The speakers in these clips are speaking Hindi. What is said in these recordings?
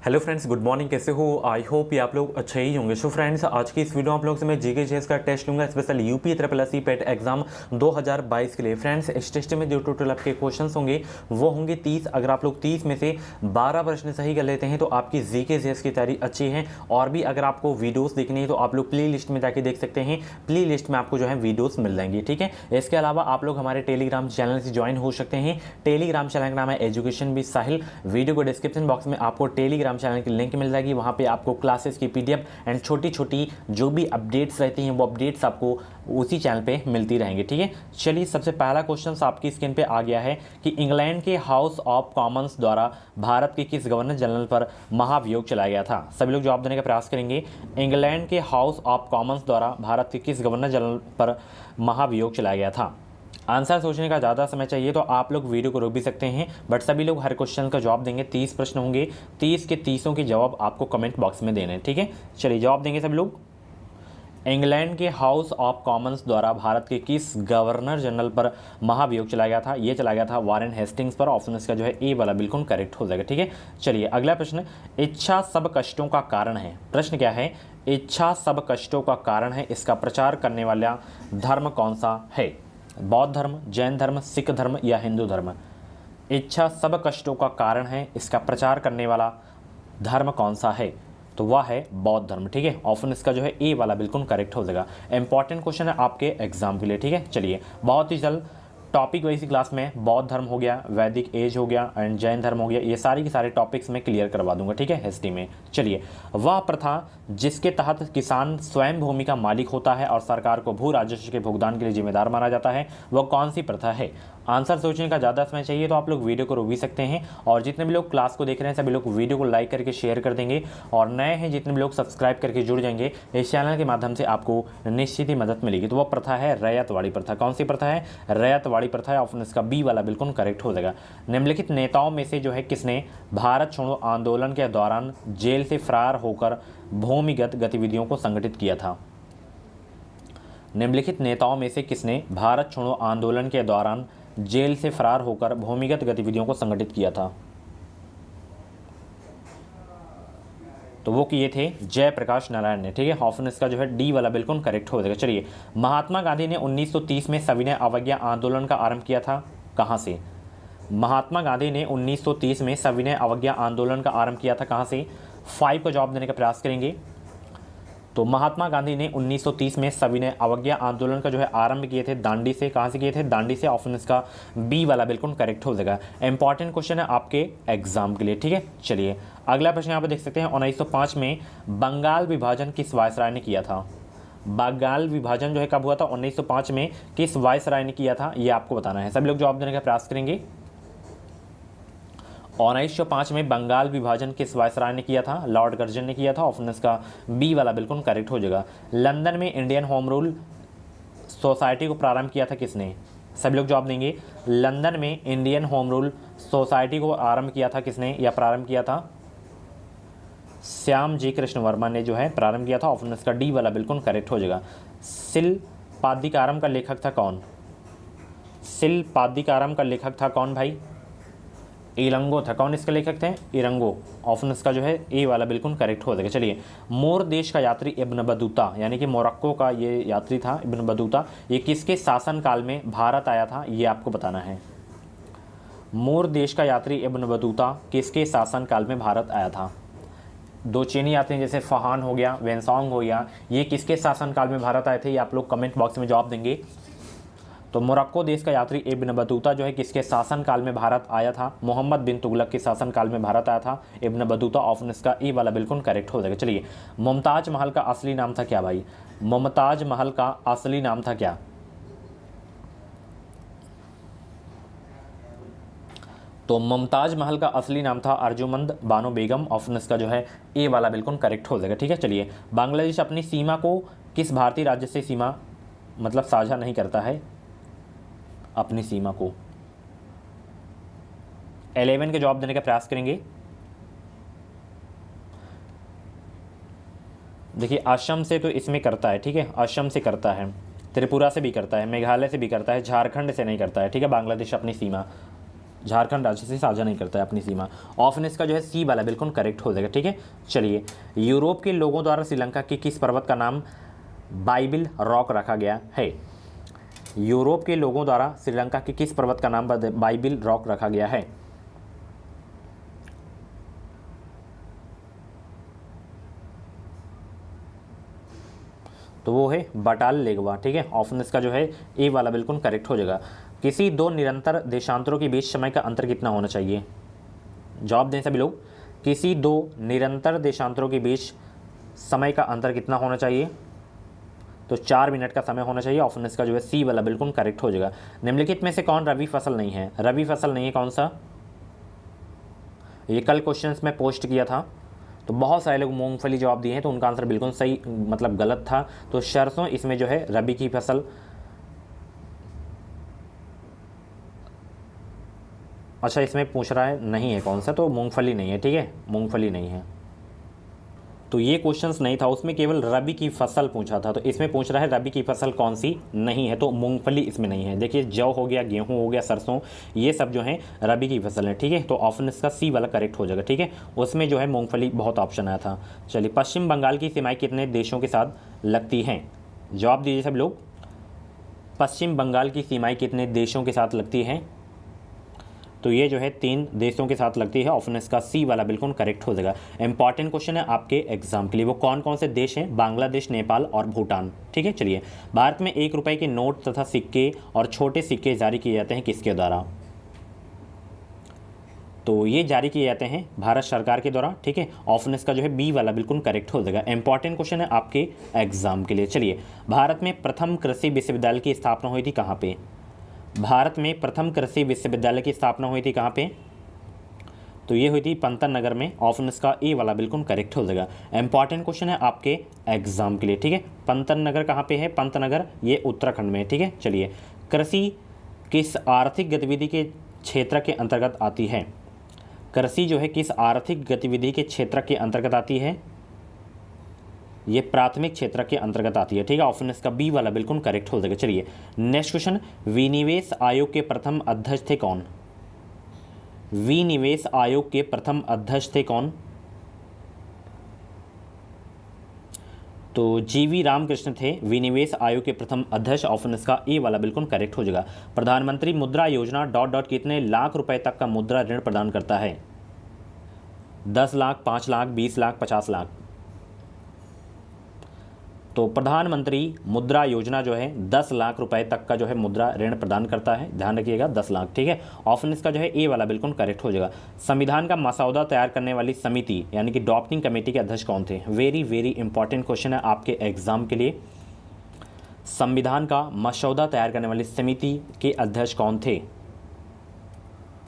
Hello friends, good morning. कैसे हो? आई होप ये आप लोग अच्छे ही होंगे। सो फ्रेंड्स, आज की इस वीडियो आप लोग से मैं जीके जीएस का टेस्ट लूंगा, स्पेशल यूपी ट्रिपल एससी पेट एग्जाम 2022 के लिए। फ्रेंड्स, इस टेस्ट में जो टोटल आपके क्वेश्चंस होंगे वो होंगे 30। अगर आप लोग 30 में से 12 प्रश्न सही कर लेते हैं तो आपकी जीके जीएस की तैयारी अच्छी है। और भी अगर आपको वीडियोस देखनी है तो आप लोग प्ले लिस्ट में जाके देख सकते हैं। प्ले लिस्ट में आपको जो है वीडियोस मिल जाएंगी, ठीक है। इसके अलावा आप लोग हमारे टेलीग्राम चैनल से ज्वाइन हो सकते हैं। टेलीग्राम चैनल का नाम है एजुकेशन विद साहिल। वीडियो को डिस्क्रिप्शन बॉक्स में आपको टेलीग्राम चैनल की लिंक मिल जाएगी। वहां पे आपको क्लासेस की पीडीएफ एंड छोटी छोटी जो भी अपडेट्स रहती हैं वो अपडेट्स आपको उसी चैनल पे मिलती रहेंगी, ठीक है। चलिए, सबसे पहला क्वेश्चन आपकी स्क्रीन पे आ गया है कि इंग्लैंड के हाउस ऑफ कॉमन्स द्वारा भारत के किस गवर्नर जनरल पर महाभियोग चलाया गया था? सभी लोग जवाब देने का प्रयास करेंगे। इंग्लैंड के हाउस ऑफ कॉमन्स द्वारा भारत के किस गवर्नर जनरल पर महाभियोग चलाया गया था? आंसर सोचने का ज़्यादा समय चाहिए तो आप लोग वीडियो को रोक भी सकते हैं, बट सभी लोग हर क्वेश्चन का जवाब देंगे। 30 प्रश्न होंगे, 30 के 30 के जवाब आपको कमेंट बॉक्स में देने हैं, ठीक है। चलिए, जवाब देंगे सभी लोग। इंग्लैंड के हाउस ऑफ कॉमन्स द्वारा भारत के किस गवर्नर जनरल पर महाभियोग चलाया गया था? ये चलाया गया था वारेन हेस्टिंग्स पर। ऑप्शन इसका जो है ए वाला बिल्कुल करेक्ट हो जाएगा, ठीक है। चलिए, अगला प्रश्न। इच्छा सब कष्टों का कारण है। प्रश्न क्या है? इच्छा सब कष्टों का कारण है, इसका प्रचार करने वाला धर्म कौन सा है? बौद्ध धर्म, जैन धर्म, सिख धर्म या हिंदू धर्म? इच्छा सब कष्टों का कारण है, इसका प्रचार करने वाला धर्म कौन सा है? तो वह है बौद्ध धर्म, ठीक है। ऑप्शन इसका जो है ए वाला बिल्कुल करेक्ट हो जाएगा। इंपॉर्टेंट क्वेश्चन है आपके एग्जाम के लिए, ठीक है। चलिए, बहुत ही जल्द टॉपिक वाइज क्लास में बौद्ध धर्म हो गया, वैदिक एज हो गया एंड जैन धर्म हो गया, ये सारी के सारे टॉपिक्स में क्लियर करवा दूंगा, ठीक है, हिस्ट्री में। चलिए, वह प्रथा जिसके तहत किसान स्वयं भूमि का मालिक होता है और सरकार को भू राजस्व के भुगतान के लिए जिम्मेदार माना जाता है, वह कौन सी प्रथा है? आंसर सोचने का ज़्यादा समय चाहिए तो आप लोग वीडियो को रोक भी सकते हैं। और जितने भी लोग क्लास को देख रहे हैं सभी लोग वीडियो को लाइक करके शेयर कर देंगे, और नए हैं जितने भी लोग सब्सक्राइब करके जुड़ जाएंगे, इस चैनल के माध्यम से आपको निश्चित ही मदद मिलेगी। तो वह प्रथा है रैयतवाड़ी प्रथा। कौन सी प्रथा है? रैयतवाड़ी प्रथा है। ऑप्शन इसका बी वाला बिल्कुल करेक्ट हो जाएगा। निम्नलिखित नेताओं में से जो है किसने भारत छोड़ो आंदोलन के दौरान जेल से फरार होकर भूमिगत गतिविधियों को संगठित किया था? निम्नलिखित नेताओं में से किसने भारत छोड़ो आंदोलन के दौरान जेल से फरार होकर भूमिगत गतिविधियों को संगठित किया था? तो वो किए थे जयप्रकाश नारायण ने, ठीक है। ऑप्शन इसका जो है डी वाला बिल्कुल करेक्ट हो जाएगा। चलिए, महात्मा गांधी ने 1930 में सविनय अवज्ञा आंदोलन का आरंभ किया था, कहां से? महात्मा गांधी ने 1930 में सविनय अवज्ञा आंदोलन का आरंभ किया था, कहां से? 5 का जवाब देने का प्रयास करेंगे। तो महात्मा गांधी ने 1930 में सविनय अवज्ञा आंदोलन का जो है आरंभ किए थे दांडी से। कहां से किए थे? दांडी से। ऑप्शन इसका बी वाला बिल्कुल करेक्ट हो जाएगा। इंपॉर्टेंट क्वेश्चन है आपके एग्जाम के लिए, ठीक है। चलिए, अगला प्रश्न यहाँ पर देख सकते हैं। 1905 में बंगाल विभाजन किस वायसराय ने किया था? बंगाल विभाजन जो है कब हुआ था? 1905 में। किस वायसराय ने किया था ये आपको बताना है। सभी लोग जवाब देने का प्रयास करेंगे। 1905 में बंगाल विभाजन किस वायसराय ने किया था? लॉर्ड कर्जन ने किया था। ऑप्शन इसका बी वाला बिल्कुल करेक्ट हो जाएगा। लंदन में इंडियन होम रूल सोसाइटी को प्रारंभ किया था किसने? सभी लोग जवाब देंगे। लंदन में इंडियन होम रूल सोसाइटी को आरंभ किया था किसने या प्रारंभ किया था? श्याम जी कृष्ण वर्मा ने जो है प्रारंभ किया था। ऑप्शन इसका डी वाला बिल्कुल करेक्ट हो जाएगा। शिलपादिकारम का लेखक था कौन? शिलपादिकारम का लेखक था कौन भाई? इरंगो था। कौन इसके लेखक थे? इरंगो। ऑप्शन इसका जो है ए वाला बिल्कुल करेक्ट हो जाएगा। चलिए, मोर देश का यात्री इब्न बतूता, यानी कि मोरक्को का ये यात्री था इब्न बतूता, ये किसके शासन काल में भारत आया था ये आपको बताना है। मोर देश का यात्री इब्न बतूता किसके शासन काल में भारत आया था? दो चीनी यात्री जैसे फहान हो गया, वेनसोंग हो गया, ये किसके शासन काल में भारत आए थे ये आप लोग कमेंट बॉक्स में जवाब देंगे। तो मोरक्को देश का यात्री इब्न बतूता जो है किसके शासन काल में भारत आया था? मोहम्मद बिन तुगलक के शासन काल में भारत आया था इब्न बतूता। ऑप्शन इसका ए वाला बिल्कुल करेक्ट हो जाएगा। चलिए, मुमताज महल का असली नाम था क्या भाई? मुमताज महल का असली नाम था क्या? तो मुमताज महल का असली नाम था अर्जुमंद बानो बेगम। ऑप्शन इसका जो है ए वाला बिल्कुल करेक्ट हो जाएगा, ठीक है। चलिए, बांग्लादेश अपनी सीमा को किस भारतीय राज्य से सीमा मतलब साझा नहीं करता है? अपनी सीमा को 11 के जवाब देने का प्रयास करेंगे। देखिए, असम से तो इसमें करता है, ठीक है, असम से करता है, त्रिपुरा से भी करता है, मेघालय से भी करता है, झारखंड से नहीं करता है, ठीक है, बांग्लादेश अपनी सीमा। झारखंड राज्य से साझा नहीं करता है अपनी सीमा। ऑप्शन इसका जो है सी वाला बिल्कुल करेक्ट हो जाएगा। ठीक है, चलिए, यूरोप के लोगों द्वारा श्रीलंका के किस पर्वत का नाम बाइबिल रॉक रखा गया है? यूरोप के लोगों द्वारा श्रीलंका के किस पर्वत का नाम बाइबिल रॉक रखा गया है? तो वो है बटाल लेगवा। ठीक है, ऑप्शन इसका जो है ए वाला बिल्कुल करेक्ट हो जाएगा। किसी दो निरंतर देशांतरों के बीच समय का अंतर कितना होना चाहिए? जवाब दें सभी लोग। किसी दो निरंतर देशांतरों के बीच समय का अंतर कितना होना चाहिए? तो 4 मिनट का समय होना चाहिए। ऑप्शन इसका जो है सी वाला बिल्कुल करेक्ट हो जाएगा। निम्नलिखित में से कौन रबी फसल नहीं है? रबी फसल नहीं है कौन सा? ये कल क्वेश्चंस में पोस्ट किया था, तो बहुत सारे लोग मूंगफली जवाब दिए हैं, तो उनका आंसर बिल्कुल सही मतलब गलत था। तो सरसों इसमें जो है रबी की फसल। अच्छा, इसमें पूछ रहा है नहीं है कौन सा, तो मूंगफली नहीं है। ठीक है, मूंगफली नहीं है। तो ये क्वेश्चंस नहीं था, उसमें केवल रबी की फसल पूछा था। तो इसमें पूछ रहा है रबी की फसल कौन सी नहीं है, तो मूंगफली इसमें नहीं है। देखिए, जौ हो गया, गेहूं हो गया, सरसों, ये सब जो है रबी की फसल है। ठीक है, तो ऑप्शन इसका सी वाला करेक्ट हो जाएगा। ठीक है, उसमें जो है मूंगफली बहुत ऑप्शन आया था। चलिए, पश्चिम बंगाल की सीमाएं कितने देशों के साथ लगती हैं? जवाब दीजिए सब लोग। पश्चिम बंगाल की सीमाएं कितने देशों के साथ लगती हैं? तो ये जो है 3 देशों के साथ लगती है। ऑप्शन इसका सी वाला बिल्कुल करेक्ट हो जाएगा। इंपॉर्टेंट क्वेश्चन है आपके एग्जाम के लिए। वो कौन कौन से देश हैं? बांग्लादेश, नेपाल और भूटान। ठीक है, चलिए, भारत में 1 रुपए के नोट तथा सिक्के और छोटे सिक्के जारी किए जाते हैं किसके द्वारा? तो ये जारी किए जाते हैं भारत सरकार के द्वारा। ठीक है, ऑप्शन इसका जो है बी वाला बिल्कुल करेक्ट हो जाएगा। इंपॉर्टेंट क्वेश्चन है आपके एग्जाम के लिए। चलिए, भारत में प्रथम कृषि विश्वविद्यालय की स्थापना हुई थी कहाँ पे? भारत में प्रथम कृषि विश्वविद्यालय की स्थापना हुई थी कहाँ पे? तो ये हुई थी पंतन नगर में। ऑप्शन इसका ए वाला बिल्कुल करेक्ट हो जाएगा। इंपॉर्टेंट क्वेश्चन है आपके एग्जाम के लिए। ठीक है, पंतन नगर कहाँ पे है? पंतनगर ये उत्तराखंड में है। ठीक है, चलिए, कृषि किस आर्थिक गतिविधि के क्षेत्र के अंतर्गत आती है? कृषि जो है किस आर्थिक गतिविधि के क्षेत्र के अंतर्गत आती है? ये प्राथमिक क्षेत्र के अंतर्गत आती है। ठीक है, ऑप्शन इसका बी वाला बिल्कुल करेक्ट हो जाएगा। चलिए, नेक्स्ट क्वेश्चन, विनिवेश आयोग के प्रथम अध्यक्ष थे कौन? विनिवेश आयोग के प्रथम अध्यक्ष थे कौन? तो जीवी रामकृष्ण थे विनिवेश आयोग के प्रथम अध्यक्ष। ऑप्शन इसका ए वाला बिल्कुल करेक्ट हो जाएगा। प्रधानमंत्री मुद्रा योजना डॉट डॉट कितने लाख रुपए तक का मुद्रा ऋण प्रदान करता है? 10 लाख, 5 लाख, 20 लाख, 50 लाख। तो प्रधानमंत्री मुद्रा योजना जो है 10 लाख रुपए तक का जो है मुद्रा ऋण प्रदान करता है। ध्यान रखिएगा, 10 लाख। ठीक है, ऑप्शन इसका जो है ए वाला बिल्कुल करेक्ट हो जाएगा। संविधान का मसौदा तैयार करने वाली समिति यानी कि ड्राफ्टिंग कमेटी के अध्यक्ष कौन थे? वेरी वेरी इंपॉर्टेंट क्वेश्चन है आपके एग्जाम के लिए। संविधान का मसौदा तैयार करने वाली समिति के अध्यक्ष कौन थे?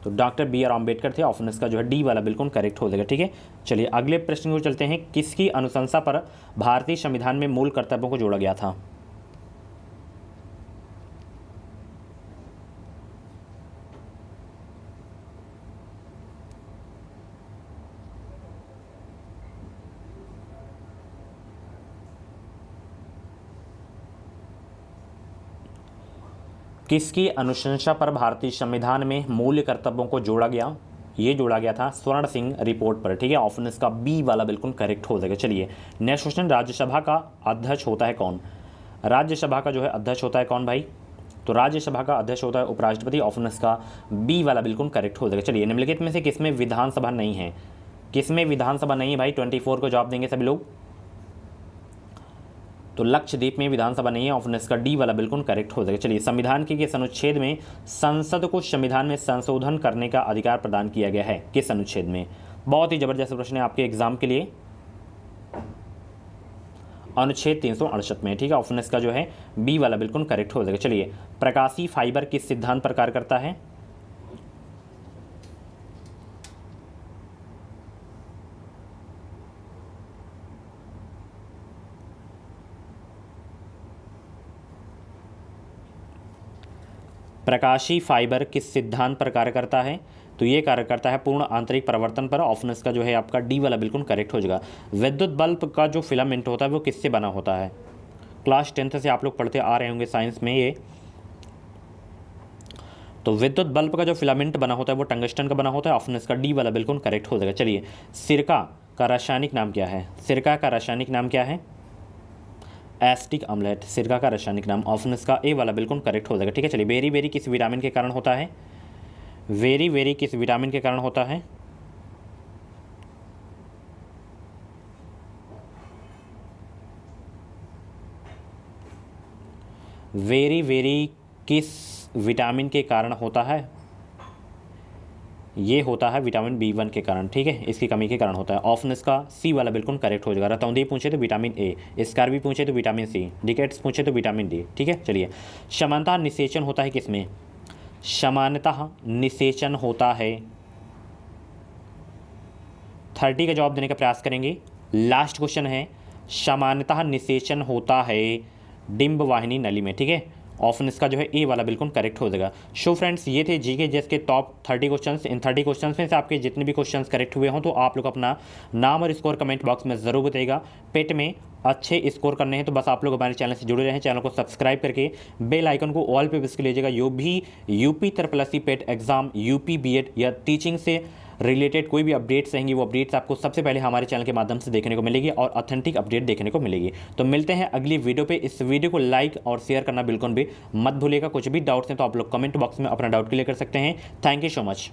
तो डॉक्टर बी आर अम्बेडकर थे। ऑप्शन इसका जो है डी वाला बिल्कुल करेक्ट हो जाएगा। ठीक है, चलिए, अगले प्रश्न को चलते हैं। किसकी अनुशंसा पर भारतीय संविधान में मूल कर्तव्यों को जोड़ा गया था? किसकी अनुशंसा पर भारतीय संविधान में मूल कर्तव्यों को जोड़ा गया? ये जोड़ा गया था स्वर्ण सिंह रिपोर्ट पर। ठीक है, ऑप्शन इसका बी वाला बिल्कुल करेक्ट हो जाएगा। चलिए, नेक्स्ट क्वेश्चन, राज्यसभा का अध्यक्ष होता है कौन? राज्यसभा का जो है अध्यक्ष होता है कौन भाई? तो राज्यसभा का अध्यक्ष होता है उपराष्ट्रपति। ऑप्शन इसका बी वाला बिल्कुल करेक्ट हो जाएगा। चलिए, निम्नलिखित में से किसमें विधानसभा नहीं है? किसमें विधानसभा नहीं है भाई? 24 को जवाब देंगे सभी लोग। तो लक्षद्वीप में विधानसभा नहीं है। ऑप्शन इसका डी वाला बिल्कुल करेक्ट हो जाएगा। चलिए, संविधान के किस अनुच्छेद में संसद को संविधान में संशोधन करने का अधिकार प्रदान किया गया है? किस अनुच्छेद में? बहुत ही जबरदस्त प्रश्न है आपके एग्जाम के लिए। अनुच्छेद 368 में। ठीक है, ऑप्शन इसका जो है बी वाला बिल्कुल करेक्ट हो जाएगा। चलिए, प्रकाशीय फाइबर किस सिद्धांत पर कार्य करता है? प्रकाशीय फाइबर किस सिद्धांत पर कार्य करता है? तो ये कार्य करता है पूर्ण आंतरिक परिवर्तन पर। ऑप्शन इसका जो है आपका डी वाला बिल्कुल करेक्ट हो जाएगा। विद्युत बल्ब का जो फिलामेंट होता है वो किससे बना होता है? क्लास 10th से आप लोग पढ़ते आ रहे होंगे साइंस में। ये तो विद्युत बल्ब का जो फिलामेंट बना होता है वो टंगस्टन का बना होता है, ऑप्शन इसका डी वाला बिल्कुल करेक्ट हो जाएगा। चलिए, सिरका का रासायनिक नाम क्या है? सिरका का रासायनिक नाम क्या है? एसिटिक अम्ल। सिरका का रासायनिक नाम, ऑप्शन इसका ए वाला बिल्कुल करेक्ट हो जाएगा। ठीक है, चलिए, वेरी वेरी किस विटामिन के कारण होता है? वेरी वेरी किस विटामिन के कारण होता है? वेरी वेरी किस विटामिन के कारण होता है? ये होता है विटामिन B1 के कारण। ठीक है, इसकी कमी के कारण होता है, ऑप्शन इसका सी वाला बिल्कुल करेक्ट हो जाएगा। रतौंधी पूछे तो विटामिन ए, स्कारबी पूछे तो विटामिन सी, डिकेट्स पूछे तो विटामिन डी। ठीक है, चलिए, समानता निषेचन होता है किसमें? समानता निषेचन होता है, 30 का जवाब देने का प्रयास करेंगे। लास्ट क्वेश्चन है, समानता निषेचन होता है डिंब वाहिनी नली में। ठीक है, ऑप्शन इसका जो है ए वाला बिल्कुल करेक्ट हो जाएगा। सो फ्रेंड्स, ये थे जीके जेस के टॉप 30 क्वेश्चंस। इन 30 क्वेश्चंस में से आपके जितने भी क्वेश्चंस करेक्ट हुए हों तो आप लोग अपना नाम और स्कोर कमेंट बॉक्स में ज़रूर बताइएगा। पेट में अच्छे स्कोर करने हैं तो बस आप लोग हमारे चैनल से जुड़े रहें, चैनल को सब्सक्राइब करके बेल आइकन को ऑल पे प्रेस कर लीजिएगा। जो भी UP triple PET exam, UP BEd या टीचिंग से रिलेटेड कोई भी अपडेट्स रहेंगी वो अपडेट्स आपको सबसे पहले हमारे चैनल के माध्यम से देखने को मिलेगी और ऑथेंटिक अपडेट देखने को मिलेगी। तो मिलते हैं अगली वीडियो पे। इस वीडियो को लाइक और शेयर करना बिल्कुल भी मत भूलिएगा। कुछ भी डाउट्स हैं तो आप लोग कमेंट बॉक्स में अपना डाउट क्लियर कर सकते हैं। Thank you so much.